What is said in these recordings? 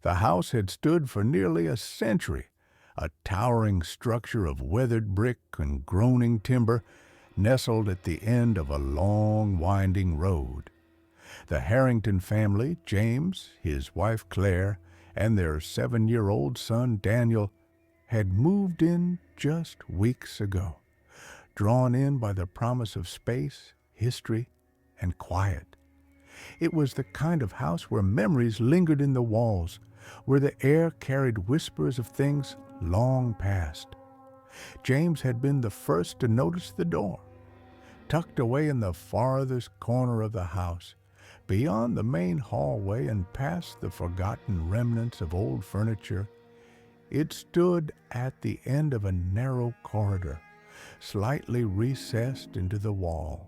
The house had stood for nearly a century, a towering structure of weathered brick and groaning timber nestled at the end of a long, winding road. The Harrington family, James, his wife Claire, and their 7-year-old son Daniel, had moved in just weeks ago, drawn in by the promise of space, history, and quiet. It was the kind of house where memories lingered in the walls, where the air carried whispers of things long past. James had been the first to notice the door. Tucked away in the farthest corner of the house, beyond the main hallway and past the forgotten remnants of old furniture, it stood at the end of a narrow corridor, slightly recessed into the wall.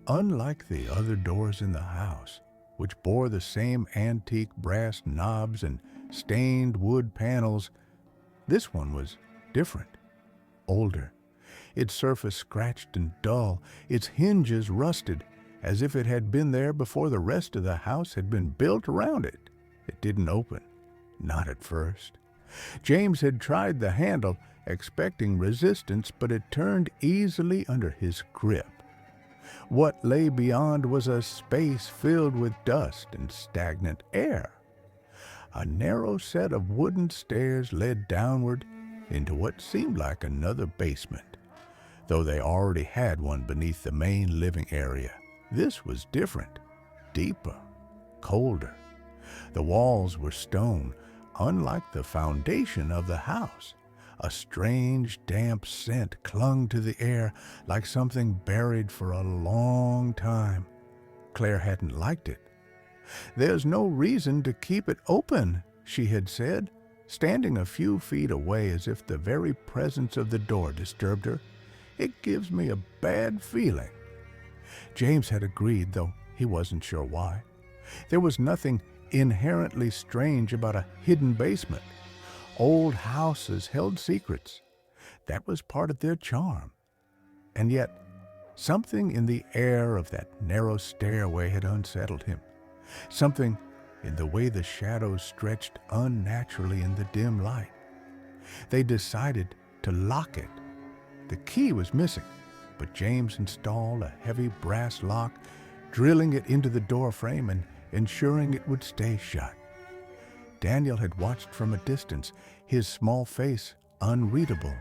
Unlike the other doors in the house, which bore the same antique brass knobs and stained wood panels, this one was different, older, its surface scratched and dull, its hinges rusted, as if it had been there before the rest of the house had been built around it. It didn't open, not at first. James had tried the handle, expecting resistance, but it turned easily under his grip. What lay beyond was a space filled with dust and stagnant air. A narrow set of wooden stairs led downward into what seemed like another basement, though they already had one beneath the main living area. This was different, deeper, colder. The walls were stone, unlike the foundation of the house. A strange, damp scent clung to the air, like something buried for a long time. Claire hadn't liked it. "There's no reason to keep it open," she had said, standing a few feet away as if the very presence of the door disturbed her. "It gives me a bad feeling." James had agreed, though he wasn't sure why. There was nothing inherently strange about a hidden basement. Old houses held secrets. That was part of their charm. And yet, something in the air of that narrow stairway had unsettled him. Something in the way the shadows stretched unnaturally in the dim light. They decided to lock it. The key was missing, but James installed a heavy brass lock, drilling it into the door frame and ensuring it would stay shut. Daniel had watched from a distance, his small face unreadable.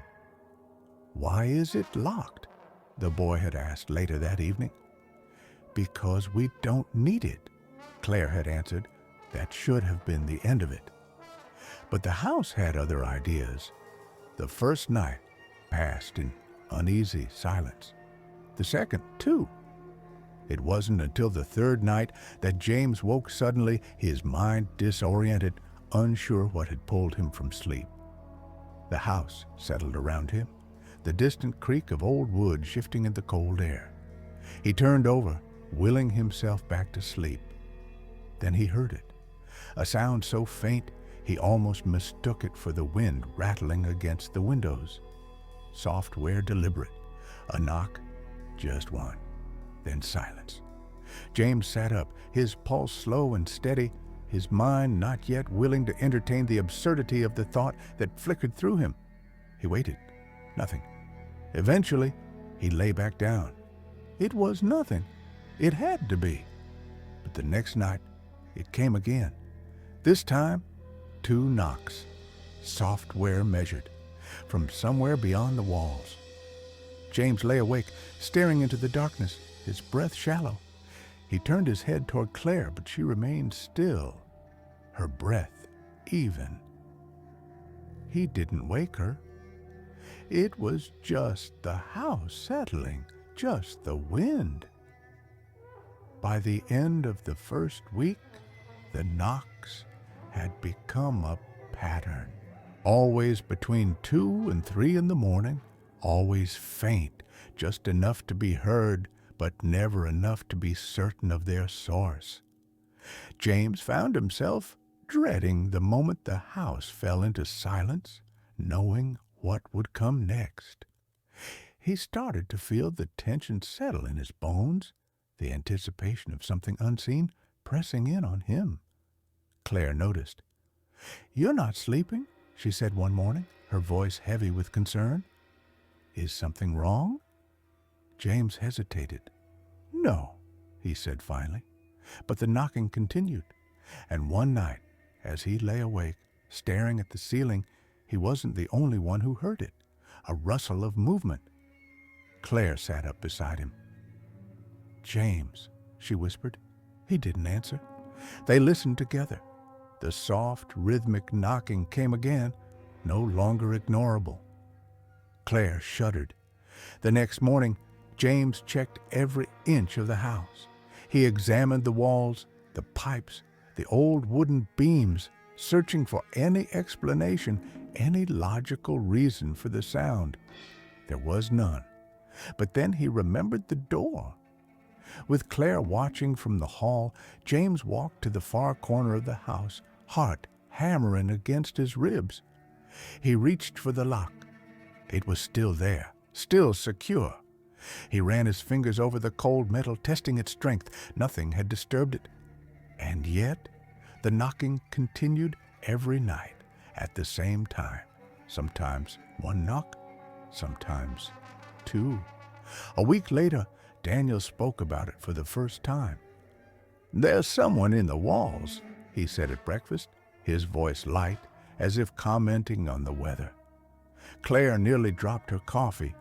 "Why is it locked?" the boy had asked later that evening. "Because we don't need it," Claire had answered. That should have been the end of it. But the house had other ideas. The first night passed in uneasy silence. The second, too. It wasn't until the third night that James woke suddenly, his mind disoriented, unsure what had pulled him from sleep. The house settled around him, the distant creak of old wood shifting in the cold air. He turned over, willing himself back to sleep. Then he heard it, a sound so faint he almost mistook it for the wind rattling against the windows. Software deliberate, a knock, just one, then silence. James sat up, his pulse slow and steady, his mind not yet willing to entertain the absurdity of the thought that flickered through him. He waited. Nothing. Eventually, he lay back down. It was nothing. It had to be. But the next night, it came again. This time, 2 knocks, software measured, from somewhere beyond the walls. James lay awake, staring into the darkness, his breath shallow. He turned his head toward Claire, but she remained still, her breath even. He didn't wake her. It was just the house settling, just the wind. By the end of the first week, the knocks had become a pattern. Always between 2 and 3 in the morning, always faint, just enough to be heard, but never enough to be certain of their source. James found himself dreading the moment the house fell into silence, knowing what would come next. He started to feel the tension settle in his bones, the anticipation of something unseen pressing in on him. Claire noticed. "You're not sleeping," she said one morning, her voice heavy with concern. "Is something wrong?" James hesitated. "No," he said finally. But the knocking continued, and one night, as he lay awake, staring at the ceiling, he wasn't the only one who heard it, a rustle of movement. Claire sat up beside him. "James," she whispered. He didn't answer. They listened together. The soft, rhythmic knocking came again, no longer ignorable. Claire shuddered. The next morning, James checked every inch of the house. He examined the walls, the pipes, the old wooden beams, searching for any explanation, any logical reason for the sound. There was none. But then he remembered the door. With Claire watching from the hall, James walked to the far corner of the house, heart hammering against his ribs. He reached for the lock. It was still there, still secure. He ran his fingers over the cold metal, testing its strength. Nothing had disturbed it. And yet, the knocking continued every night at the same time. Sometimes one knock, sometimes two. A week later, Daniel spoke about it for the first time. "There's someone in the walls," he said at breakfast, his voice light, as if commenting on the weather. Claire nearly dropped her coffee.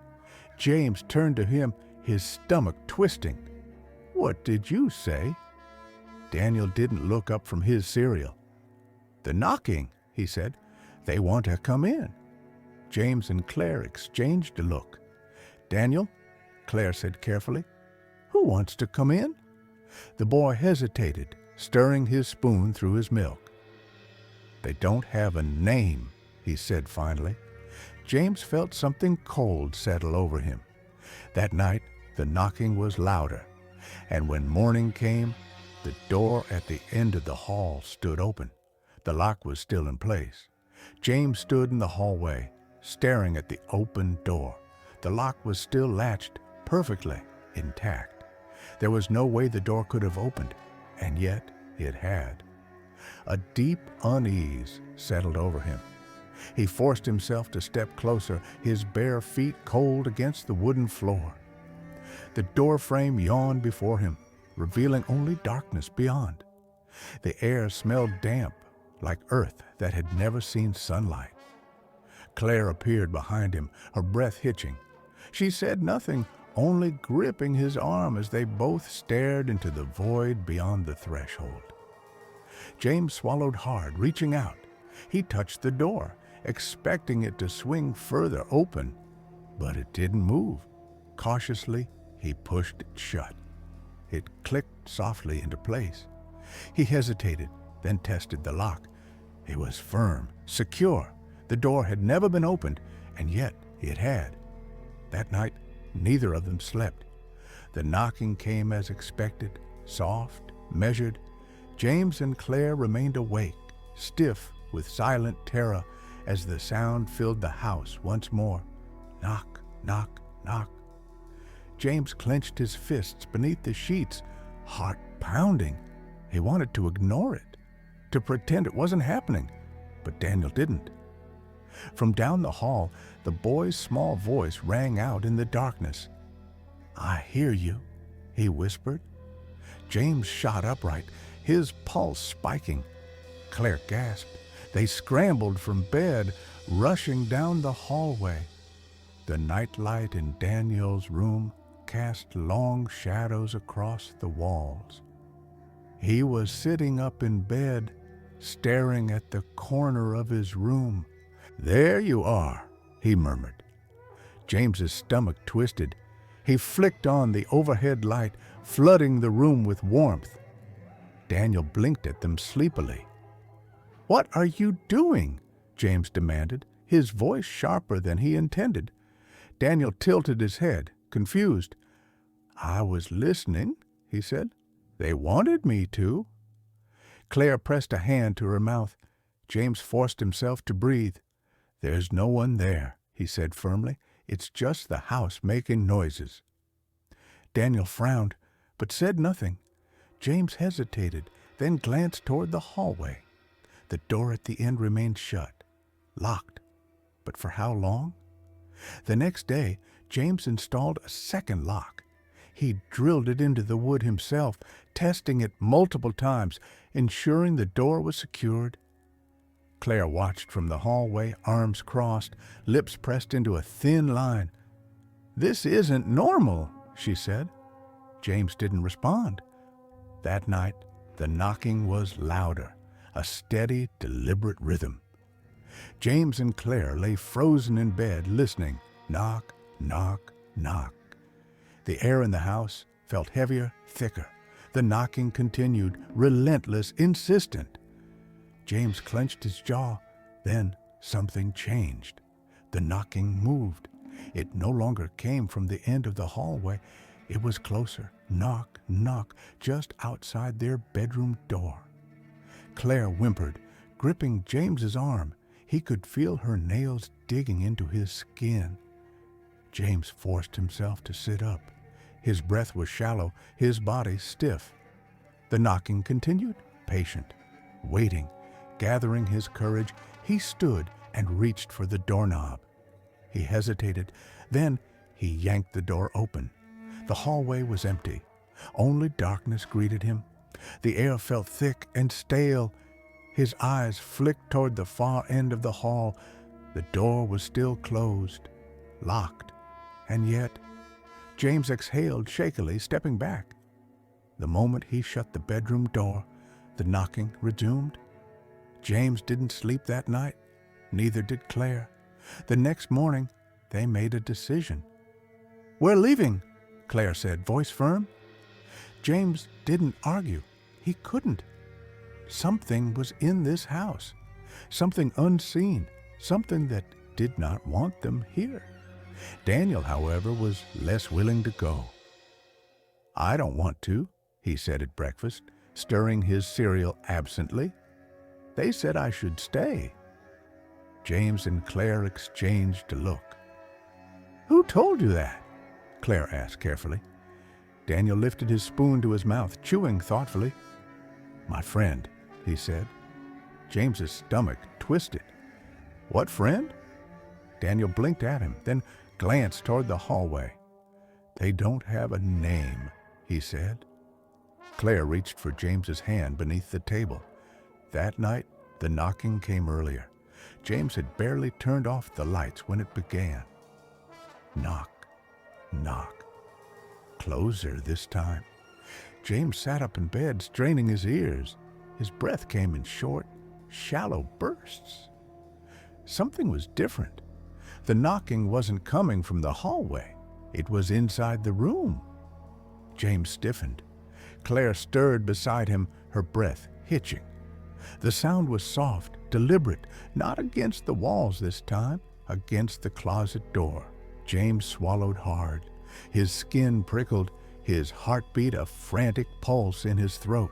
James turned to him, his stomach twisting. "What did you say?" Daniel didn't look up from his cereal. "The knocking," he said. "They want to come in." James and Claire exchanged a look. "Daniel," Claire said carefully, "who wants to come in?" The boy hesitated, stirring his spoon through his milk. "They don't have a name," he said finally. James felt something cold settle over him. That night, the knocking was louder, and when morning came, the door at the end of the hall stood open. The lock was still in place. James stood in the hallway, staring at the open door. The lock was still latched, perfectly intact. There was no way the door could have opened, and yet it had. A deep unease settled over him. He forced himself to step closer, his bare feet cold against the wooden floor. The door frame yawned before him, revealing only darkness beyond. The air smelled damp, like earth that had never seen sunlight. Claire appeared behind him, her breath hitching. She said nothing, only gripping his arm as they both stared into the void beyond the threshold. James swallowed hard, reaching out. He touched the door, expecting it to swing further open, but it didn't move. Cautiously, he pushed it shut. It clicked softly into place. He hesitated, then tested the lock. It was firm, secure. The door had never been opened, and yet it had. That night, neither of them slept. The knocking came as expected, soft, measured. James and Claire remained awake, stiff with silent terror, as the sound filled the house once more. Knock, knock, knock. James clenched his fists beneath the sheets, heart pounding. He wanted to ignore it, to pretend it wasn't happening, but Daniel didn't. From down the hall, the boy's small voice rang out in the darkness. "I hear you," he whispered. James shot upright, his pulse spiking. Claire gasped. They scrambled from bed, rushing down the hallway. The nightlight in Daniel's room cast long shadows across the walls. He was sitting up in bed, staring at the corner of his room. "There you are," he murmured. James's stomach twisted. He flicked on the overhead light, flooding the room with warmth. Daniel blinked at them sleepily. "What are you doing?" James demanded, his voice sharper than he intended. Daniel tilted his head, confused. "I was listening," he said. "They wanted me to." Claire pressed a hand to her mouth. James forced himself to breathe. "There's no one there," he said firmly. "It's just the house making noises." Daniel frowned, but said nothing. James hesitated, then glanced toward the hallway. The door at the end remained shut, locked. But for how long? The next day, James installed a second lock. He drilled it into the wood himself, testing it multiple times, ensuring the door was secured. Claire watched from the hallway, arms crossed, lips pressed into a thin line. "This isn't normal," she said. James didn't respond. That night, the knocking was louder, a steady, deliberate rhythm. James and Claire lay frozen in bed, listening. Knock, knock, knock. The air in the house felt heavier, thicker. The knocking continued, relentless, insistent. James clenched his jaw. Then something changed. The knocking moved. It no longer came from the end of the hallway. It was closer. Knock, knock, just outside their bedroom door. Claire whimpered, gripping James's arm. He could feel her nails digging into his skin. James forced himself to sit up. His breath was shallow, his body stiff. The knocking continued, patient, waiting. Gathering his courage, he stood and reached for the doorknob. He hesitated. Then he yanked the door open. The hallway was empty. Only darkness greeted him. The air felt thick and stale. His eyes flicked toward the far end of the hall. The door was still closed, locked. And yet, James exhaled shakily, stepping back. The moment he shut the bedroom door, the knocking resumed. James didn't sleep that night. Neither did Claire. The next morning, they made a decision. "We're leaving," Claire said, voice firm. James didn't argue. He couldn't. Something was in this house. Something unseen. Something that did not want them here. Daniel, however, was less willing to go. "I don't want to," he said at breakfast, stirring his cereal absently. "They said I should stay." James and Claire exchanged a look. "Who told you that?" Claire asked carefully. Daniel lifted his spoon to his mouth, chewing thoughtfully. "My friend," he said. James's stomach twisted. "What friend?" Daniel blinked at him, then glanced toward the hallway. "They don't have a name," he said. Claire reached for James's hand beneath the table. That night, the knocking came earlier. James had barely turned off the lights when it began. Knock, knock. Closer this time. James sat up in bed, straining his ears. His breath came in short, shallow bursts. Something was different. The knocking wasn't coming from the hallway. It was inside the room. James stiffened. Claire stirred beside him, her breath hitching. The sound was soft, deliberate, not against the walls this time, against the closet door. James swallowed hard. His skin prickled, his heartbeat a frantic pulse in his throat.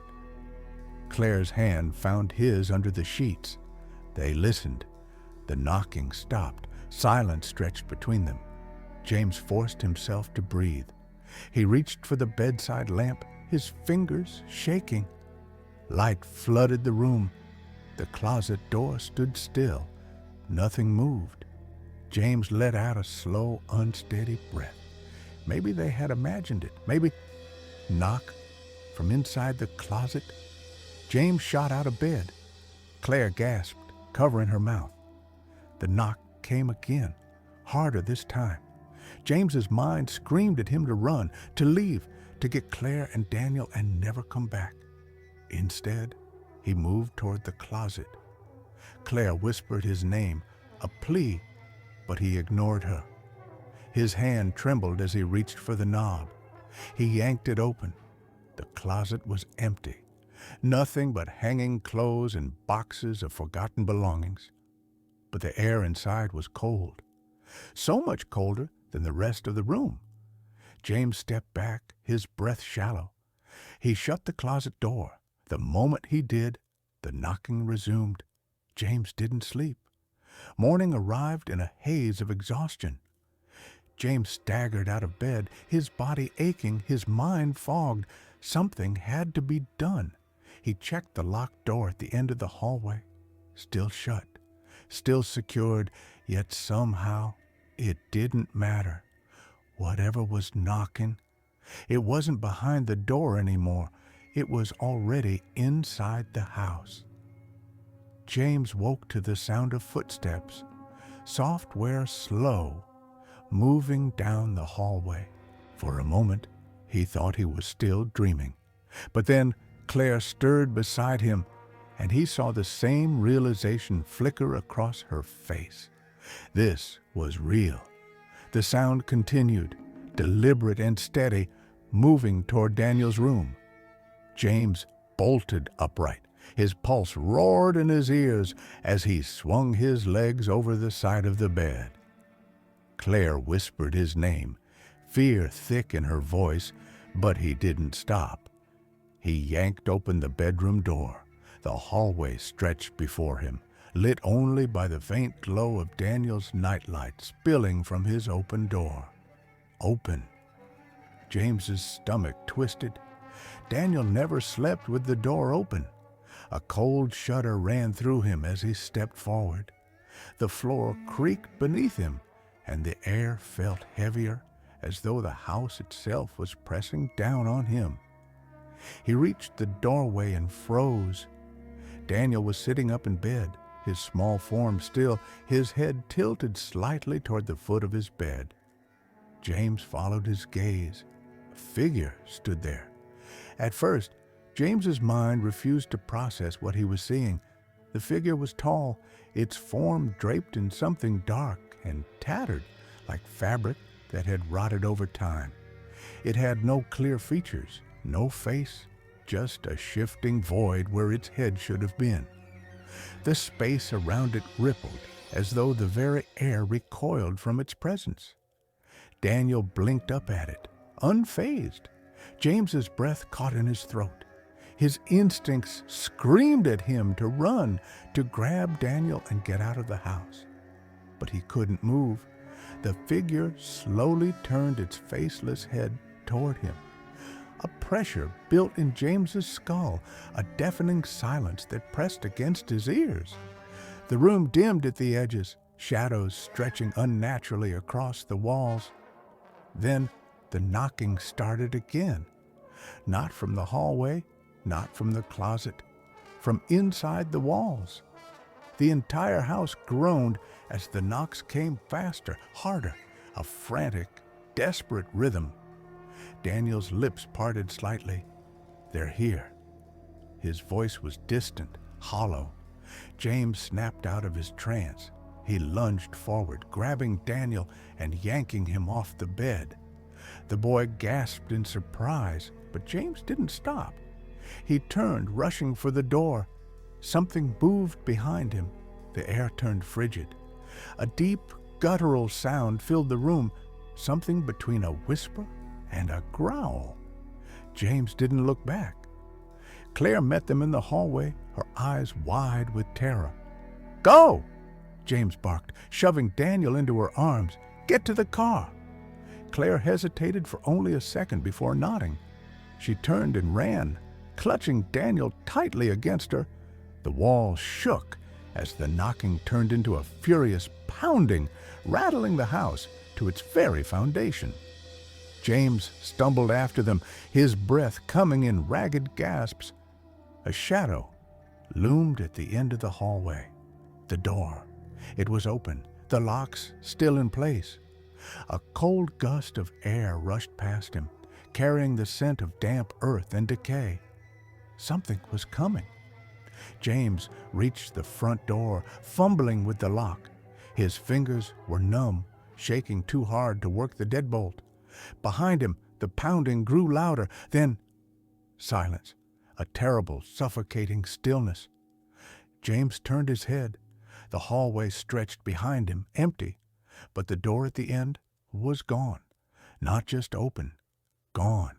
Claire's hand found his under the sheets. They listened. The knocking stopped. Silence stretched between them. James forced himself to breathe. He reached for the bedside lamp, his fingers shaking. Light flooded the room. The closet door stood still. Nothing moved. James let out a slow, unsteady breath. Maybe they had imagined it. Maybe... Knock from inside the closet. James shot out of bed. Claire gasped, covering her mouth. The knock came again, harder this time. James's mind screamed at him to run, to leave, to get Claire and Daniel and never come back. Instead, he moved toward the closet. Claire whispered his name, a plea, but he ignored her. His hand trembled as he reached for the knob. He yanked it open. The closet was empty. Nothing but hanging clothes and boxes of forgotten belongings. But the air inside was cold. So much colder than the rest of the room. James stepped back, his breath shallow. He shut the closet door. The moment he did, the knocking resumed. James didn't sleep. Morning arrived in a haze of exhaustion. James staggered out of bed, his body aching, his mind fogged. Something had to be done. He checked the locked door at the end of the hallway. still shut, still secured, yet somehow it didn't matter. Whatever was knocking, it wasn't behind the door anymore. It was already inside the house. James woke to the sound of footsteps, soft where slow, moving down the hallway. For a moment, he thought he was still dreaming. But then Claire stirred beside him, and he saw the same realization flicker across her face. This was real. The sound continued, deliberate and steady, moving toward Daniel's room. James bolted upright. His pulse roared in his ears as he swung his legs over the side of the bed. Claire whispered his name, fear thick in her voice, but he didn't stop. He yanked open the bedroom door. The hallway stretched before him, lit only by the faint glow of Daniel's nightlight spilling from his open door. Open. James's stomach twisted. Daniel never slept with the door open. A cold shudder ran through him as he stepped forward. The floor creaked beneath him, and the air felt heavier, as though the house itself was pressing down on him. He reached the doorway and froze. Daniel was sitting up in bed, his small form still, his head tilted slightly toward the foot of his bed. James followed his gaze. A figure stood there. At first, James's mind refused to process what he was seeing. The figure was tall, its form draped in something dark and tattered, like fabric that had rotted over time. It had no clear features, no face, just a shifting void where its head should have been. The space around it rippled, as though the very air recoiled from its presence. Daniel blinked up at it, unfazed. James's breath caught in his throat. His instincts screamed at him to run, to grab Daniel and get out of the house. But he couldn't move. The figure slowly turned its faceless head toward him. A pressure built in James's skull, a deafening silence that pressed against his ears. The room dimmed at the edges, shadows stretching unnaturally across the walls. Then the knocking started again. Not from the hallway, not from the closet, from inside the walls. The entire house groaned as the knocks came faster, harder, a frantic, desperate rhythm. Daniel's lips parted slightly. They're here. His voice was distant, hollow. James snapped out of his trance. He lunged forward, grabbing Daniel and yanking him off the bed. The boy gasped in surprise, but James didn't stop. He turned, rushing for the door. Something moved behind him. The air turned frigid. A deep, guttural sound filled the room, something between a whisper and a growl. James didn't look back. Claire met them in the hallway, her eyes wide with terror. "Go!" James barked, shoving Daniel into her arms. "Get to the car!" Claire hesitated for only a second before nodding. She turned and ran, clutching Daniel tightly against her. The wall shook as the knocking turned into a furious pounding, rattling the house to its very foundation. James stumbled after them, his breath coming in ragged gasps. A shadow loomed at the end of the hallway. The door. It was open, the locks still in place. A cold gust of air rushed past him, carrying the scent of damp earth and decay. Something was coming. James reached the front door, fumbling with the lock. His fingers were numb, shaking too hard to work the deadbolt. Behind him, the pounding grew louder, then silence, a terrible, suffocating stillness. James turned his head. The hallway stretched behind him, empty, but the door at the end was gone. Not just open, gone.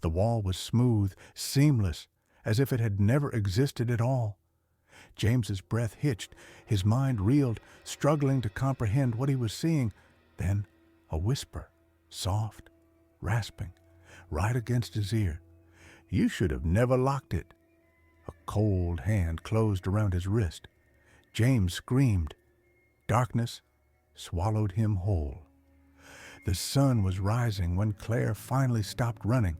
The wall was smooth, seamless, as if it had never existed at all. James's breath hitched, his mind reeled, struggling to comprehend what he was seeing. Then a whisper, soft, rasping, right against his ear. "You should have never locked it." A cold hand closed around his wrist. James screamed. Darkness swallowed him whole. The sun was rising when Claire finally stopped running.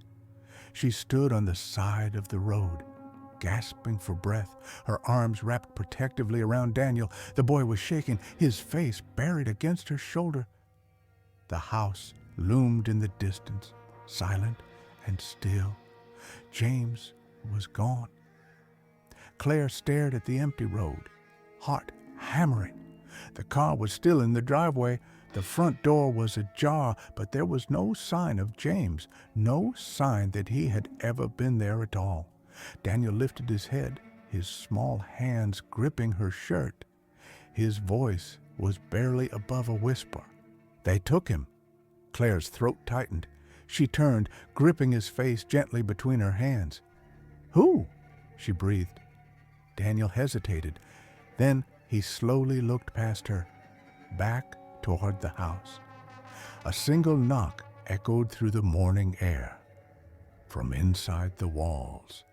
She stood on the side of the road, gasping for breath, her arms wrapped protectively around Daniel. The boy was shaking, his face buried against her shoulder. The house loomed in the distance, silent and still. James was gone. Claire stared at the empty road, heart hammering. The car was still in the driveway. The front door was ajar, but there was no sign of James, no sign that he had ever been there at all. Daniel lifted his head, his small hands gripping her shirt. His voice was barely above a whisper. They took him. Claire's throat tightened. She turned, gripping his face gently between her hands. "Who?" she breathed. Daniel hesitated. Then he slowly looked past her, back toward the house. A single knock echoed through the morning air. From inside the walls,